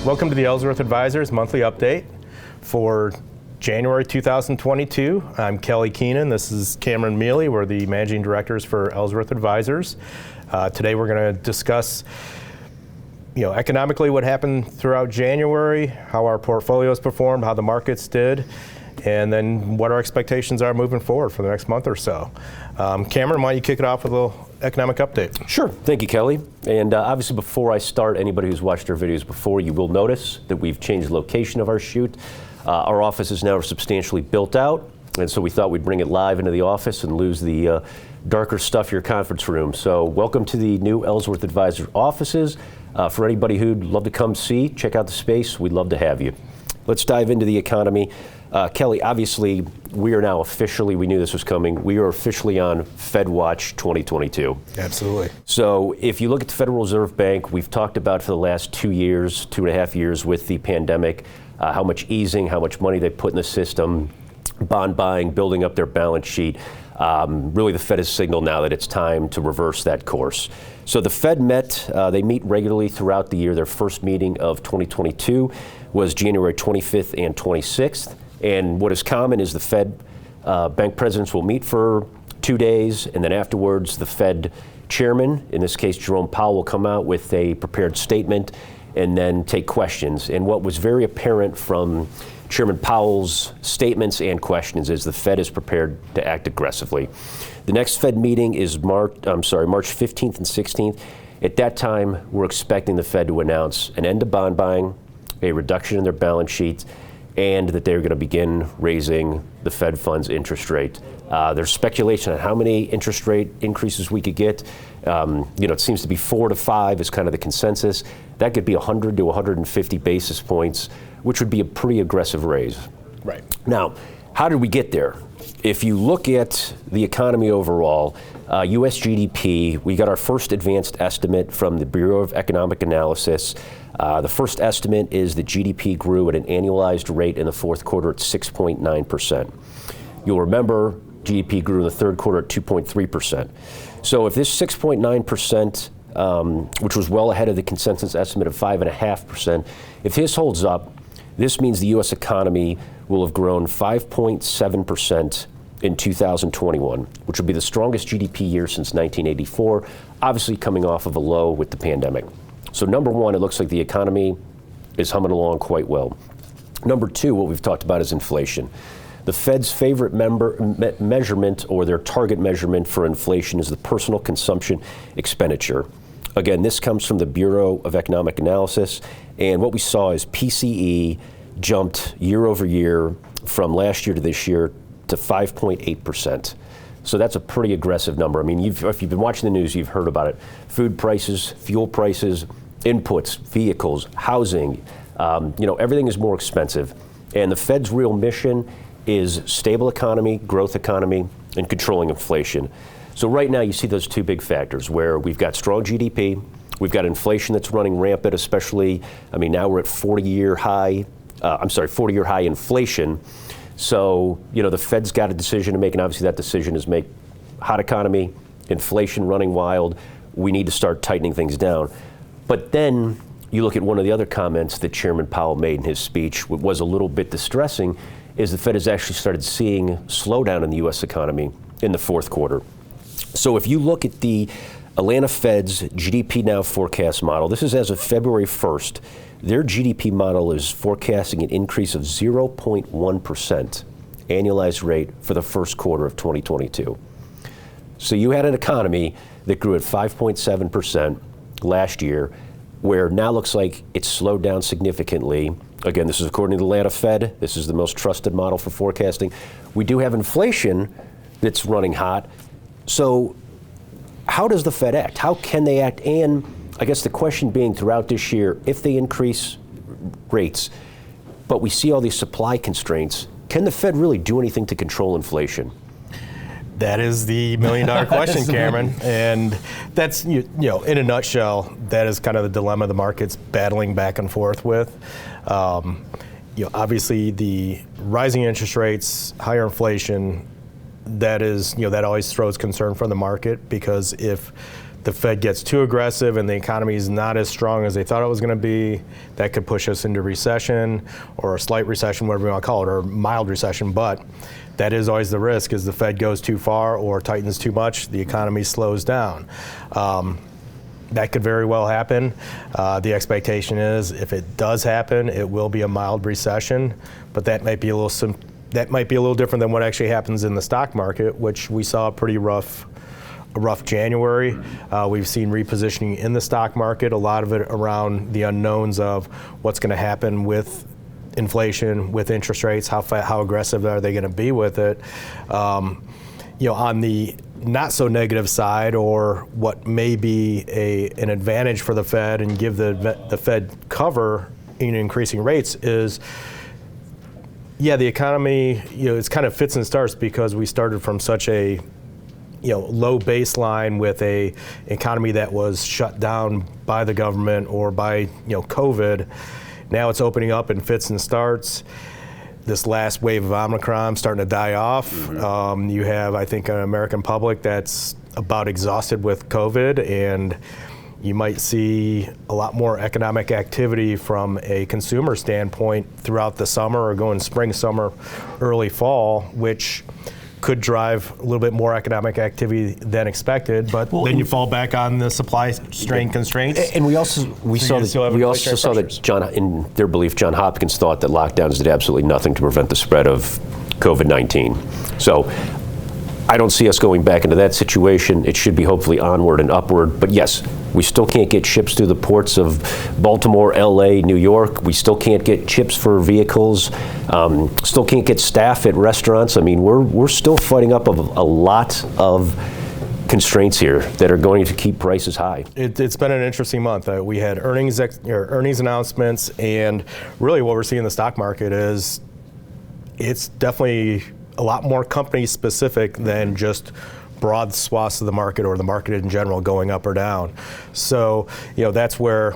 Welcome to the Ellsworth Advisors monthly update for January 2022. I'm Kelly Keenan. This is Cameron Mealy. We're the managing directors for Ellsworth Advisors. Today we're going to discuss economically what happened throughout January, how our portfolios performed, how the markets did, and then what our expectations are moving forward for the next month or so. Cameron, why don't you kick it off with a little economic update? Sure. Thank you, Kelly. And obviously, before I start, anybody who's watched our videos before, you will notice that we've changed the location of our shoot. Our office is now substantially built out, and so we thought we'd bring it live into the office and lose the darker, stuffier conference room. So welcome to the new Ellsworth Advisors offices. For anybody who'd love to come see, check out the space, we'd love to have you. Let's dive into the economy. Kelly, obviously, we are now officially, we knew this was coming, we are officially on Fed Watch 2022. Absolutely. So if you look at the Federal Reserve Bank, we've talked about for the last 2 years, 2.5 years with the pandemic, how much easing, how much money they put in the system, bond buying, building up their balance sheet. Really, the Fed has signaled now that it's time to reverse that course. So the Fed met, they meet regularly throughout the year. Their first meeting of 2022 was January 25th and 26th. And what is common is the Fed bank presidents will meet for 2 days, and then afterwards the Fed chairman, in this case Jerome Powell, will come out with a prepared statement and then take questions. And what was very apparent from Chairman Powell's statements and questions is the Fed is prepared to act aggressively. The next Fed meeting is March 15th and 16th. At that time, we're expecting the Fed to announce an end to bond buying, a reduction in their balance sheets, and that they're going to begin raising the Fed funds interest rate. There's speculation on how many interest rate increases we could get. It seems to be 4 to 5 is kind of the consensus. That could be 100 to 150 basis points, which would be a pretty aggressive raise. Right. Now, how did we get there? If you look at the economy overall, U.S. GDP, we got our first advanced estimate from the Bureau of Economic Analysis. The first estimate is that GDP grew at an annualized rate in the fourth quarter at 6.9%. You'll remember GDP grew in the third quarter at 2.3%. So if this 6.9%, which was well ahead of the consensus estimate of 5.5%, if this holds up, this means the U.S. economy will have grown 5.7% in 2021, which would be the strongest GDP year since 1984, obviously coming off of a low with the pandemic. So number one, it looks like the economy is humming along quite well. Number two, what we've talked about is inflation. The Fed's favorite measurement, or their target measurement for inflation, is the personal consumption expenditure. Again, this comes from the Bureau of Economic Analysis, and what we saw is PCE jumped year over year from last year to this year to 5.8%. So that's a pretty aggressive number. I mean, if you've been watching the news, you've heard about it. Food prices, fuel prices, inputs, vehicles, housing, everything is more expensive. And the Fed's real mission is stable economy, growth economy, and controlling inflation. So right now you see those two big factors where we've got strong GDP, we've got inflation that's running rampant, especially, now we're at 40-year high inflation. So, the Fed's got a decision to make, and obviously that decision is make hot economy, inflation running wild. We need to start tightening things down. But then you look at one of the other comments that Chairman Powell made in his speech, what was a little bit distressing, is the Fed has actually started seeing slowdown in the U.S. economy in the fourth quarter. So if you look at the Atlanta Fed's GDP Now forecast model, this is as of February 1st, their GDP model is forecasting an increase of 0.1% annualized rate for the first quarter of 2022. So you had an economy that grew at 5.7% last year, where now looks like it's slowed down significantly. Again, this is according to the Atlanta Fed. This is the most trusted model for forecasting. We do have inflation that's running hot. So how does the Fed act? How can they act? And I guess the question being throughout this year, if they increase rates, but we see all these supply constraints, can the Fed really do anything to control inflation? That is the million-dollar question, Cameron. And that's, in a nutshell, that is kind of the dilemma the market's battling back and forth with. Obviously, the rising interest rates, higher inflation, that is, that always throws concern for the market, because if the Fed gets too aggressive and the economy is not as strong as they thought it was going to be, that could push us into recession or a slight recession, whatever you want to call it, or mild recession. But that is always the risk, is the Fed goes too far or tightens too much, the economy slows down. That could very well happen. The expectation is if it does happen, it will be a mild recession, but that might be a little different than what actually happens in the stock market, which we saw a rough January. We've seen repositioning in the stock market, a lot of it around the unknowns of what's going to happen with inflation, with interest rates, how aggressive are they going to be with it. On the not so negative side, or what may be an advantage for the Fed and give the Fed cover in increasing rates is, the economy, it's kind of fits and starts because we started from such a low baseline with a economy that was shut down by the government or by COVID. Now it's opening up in fits and starts. This last wave of Omicron starting to die off. Mm-hmm. You have, I think, an American public that's about exhausted with COVID, and you might see a lot more economic activity from a consumer standpoint throughout the summer or going spring, summer, early fall, which could drive a little bit more economic activity than expected, but then you fall back on the supply strain constraints. And we also saw that John, in their belief, John Hopkins thought that lockdowns did absolutely nothing to prevent the spread of COVID-19. So I don't see us going back into that situation. It should be hopefully onward and upward. But yes, we still can't get ships through the ports of Baltimore, LA, New York. We still can't get chips for vehicles. Still can't get staff at restaurants. I mean, we're still fighting up a lot of constraints here that are going to keep prices high. It's been an interesting month. We had earnings announcements, and really what we're seeing in the stock market is it's definitely a lot more company specific than just broad swaths of the market or the market in general going up or down. So, that's where,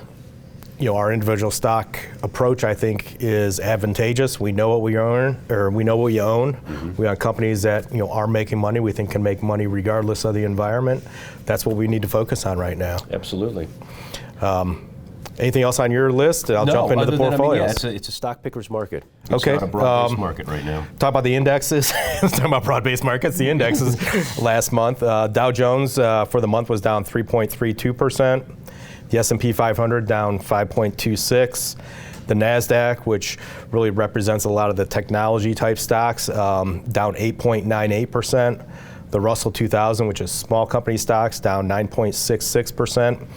our individual stock approach, I think, is advantageous. We know what we own, or we know what we own. Mm-hmm. We own companies that, are making money, we think can make money regardless of the environment. That's what we need to focus on right now. Absolutely. Anything else on your list? I'll jump into the portfolios. It's a stock picker's market. It's not a broad-based market right now. Talk about the indexes. Talking about broad-based markets. The indexes last month. Dow Jones for the month was down 3.32%. The S&P 500 down 5.26%. The NASDAQ, which really represents a lot of the technology type stocks, down 8.98%. The Russell 2000, which is small company stocks, down 9.66%.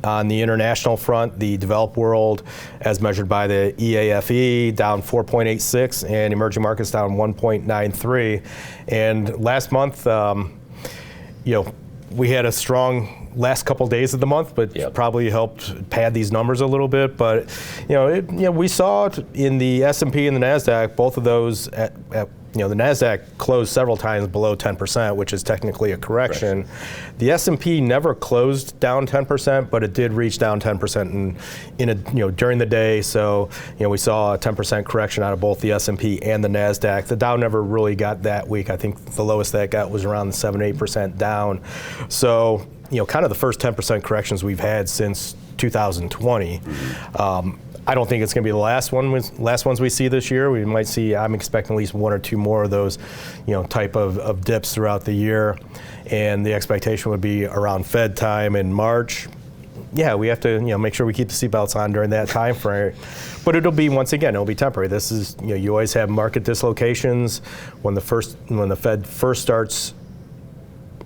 On the international front, the developed world, as measured by the EAFE, down 4.86, and emerging markets down 1.93. And last month, we had a strong last couple days of the month, but probably helped pad these numbers a little bit. But we saw it in the S&P and the NASDAQ, both of those the NASDAQ closed several times below 10%, which is technically a correction. Right. The S&P never closed down 10%, but it did reach down 10% during the day. So we saw a 10% correction out of both the S&P and the NASDAQ. The Dow never really got that weak. I think the lowest that got was around 7-8% down. So kind of the first 10% corrections we've had since 2020. Mm-hmm. I don't think it's going to be the last ones we see this year. We might see, I'm expecting at least one or two more of those, type of dips throughout the year. And the expectation would be around Fed time in March. Yeah, we have to, make sure we keep the seatbelts on during that time frame. But it'll be temporary. This is, you always have market dislocations when the Fed first starts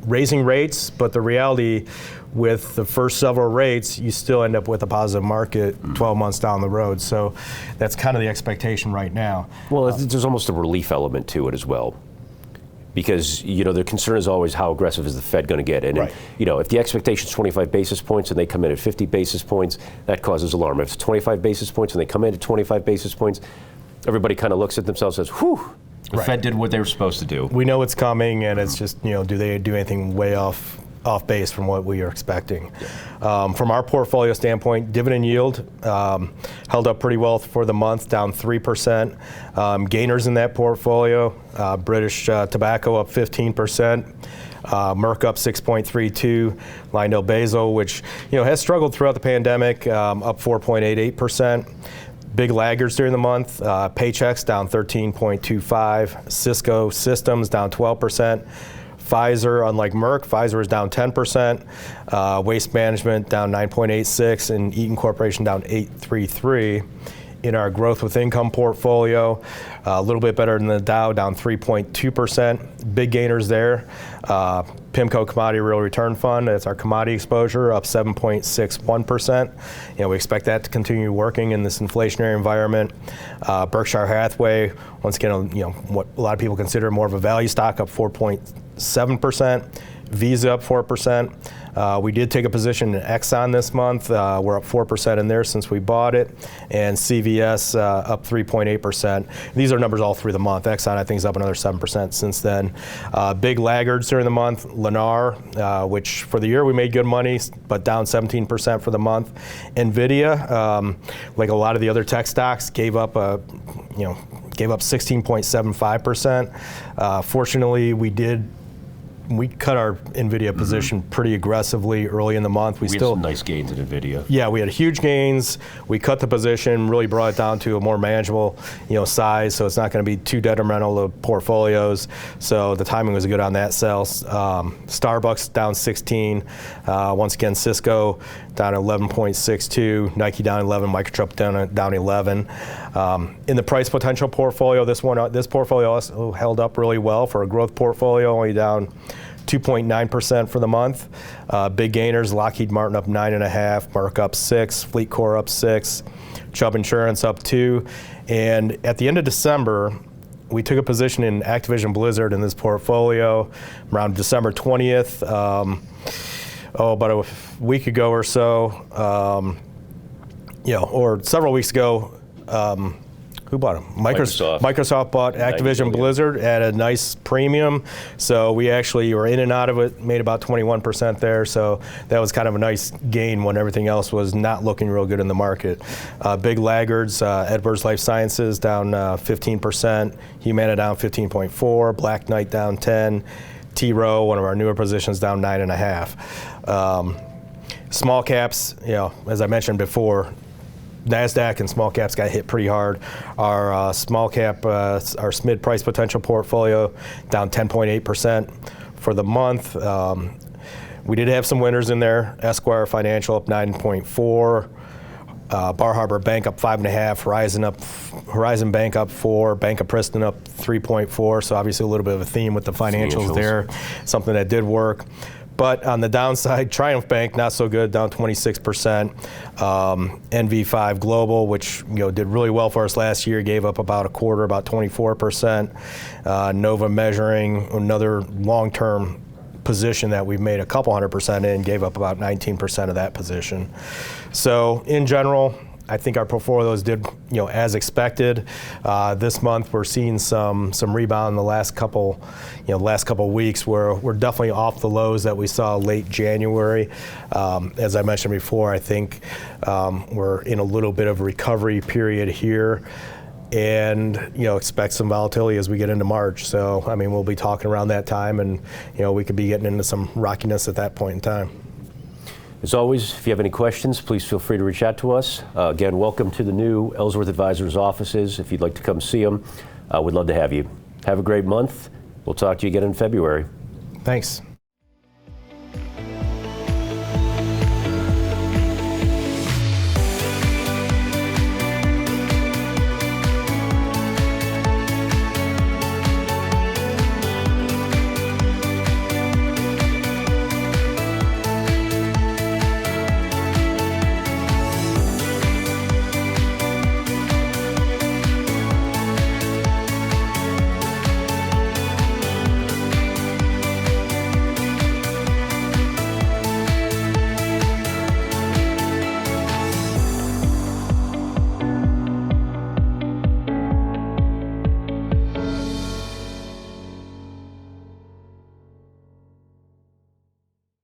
raising rates, but the reality with the first several rates, you still end up with a positive market 12 months down the road. So that's kind of the expectation right now. Well, there's almost a relief element to it as well. Because, the concern is always how aggressive is the Fed going to get. And, right. If the expectation is 25 basis points and they come in at 50 basis points, that causes alarm. If it's 25 basis points and they come in at 25 basis points, everybody kind of looks at themselves and says, whew, the Fed did what they were supposed to do. We know it's coming, and it's just, do they do anything way off base from what we are expecting. From our portfolio standpoint, dividend yield held up pretty well for the month, down 3%. Gainers in that portfolio, British Tobacco up 15%. Merck up 6.32%. Lyondell Basel, which has struggled throughout the pandemic, up 4.88%. Big laggards during the month. Paychex down 13.25%. Cisco Systems down 12%. Pfizer, unlike Merck, Pfizer is down 10%. Waste Management down 9.86%, and Eaton Corporation down 8.33%. In our growth with income portfolio, a little bit better than the Dow, down 3.2%. Big gainers there. PIMCO Commodity Real Return Fund, that's our commodity exposure, up 7.61%. We expect that to continue working in this inflationary environment. Berkshire Hathaway, once again, what a lot of people consider more of a value stock, up 4.7%. Visa up 4%. We did take a position in Exxon this month. We're up 4% in there since we bought it. And CVS up 3.8%. These are numbers all through the month. Exxon, I think, is up another 7% since then. Big laggards during the month. Lennar, which for the year we made good money, but down 17% for the month. NVIDIA, like a lot of the other tech stocks, gave up 16.75%. Fortunately, we cut our NVIDIA position pretty aggressively early in the month. We had some nice gains in NVIDIA. Yeah, we had huge gains. We cut the position, really brought it down to a more manageable, size, so it's not going to be too detrimental to portfolios. So the timing was good on that sell. Starbucks down 16. Once again, Cisco down 11.62. Nike down 11. Microchip down 11. In the price potential portfolio, this portfolio also held up really well for a growth portfolio, only down 2.9% for the month. Big gainers, Lockheed Martin up 9.5%, Merck up 6%, Fleet Corp up 6%, Chubb Insurance up 2%. And at the end of December, we took a position in Activision Blizzard in this portfolio around December 20th, about a week ago or so, or several weeks ago. Who bought them? Microsoft bought Activision Blizzard at a nice premium. So we actually were in and out of it, made about 21% there. So that was kind of a nice gain when everything else was not looking real good in the market. Big laggards, Edwards Life Sciences down 15%, Humana down 15.4%, Black Knight down 10%, T-Rowe, one of our newer positions, down 9.5%. Small caps, as I mentioned before, NASDAQ and small caps got hit pretty hard. Our small cap, our SMID price potential portfolio down 10.8% for the month. We did have some winners in there. Esquire Financial up 9.4%. Bar Harbor Bank up 5.5%. Horizon Bank up 4%. Bank of Princeton up 3.4%. So obviously a little bit of a theme with the financials there. Something that did work. But on the downside, Triumph Bank, not so good, down 26%. NV5 Global, which did really well for us last year, gave up about a quarter, about 24%. Nova Measuring, another long-term position that we've made a couple 100% in, gave up about 19% of that position. So in general, I think our portfolios did, as expected. This month, we're seeing some rebound in the last couple weeks, where we're definitely off the lows that we saw late January. As I mentioned before, I think we're in a little bit of a recovery period here, and expect some volatility as we get into March. So we'll be talking around that time, and we could be getting into some rockiness at that point in time. As always, if you have any questions, please feel free to reach out to us. Again, welcome to the new Ellsworth Advisors offices. If you'd like to come see them, we'd love to have you. Have a great month. We'll talk to you again in February. Thanks.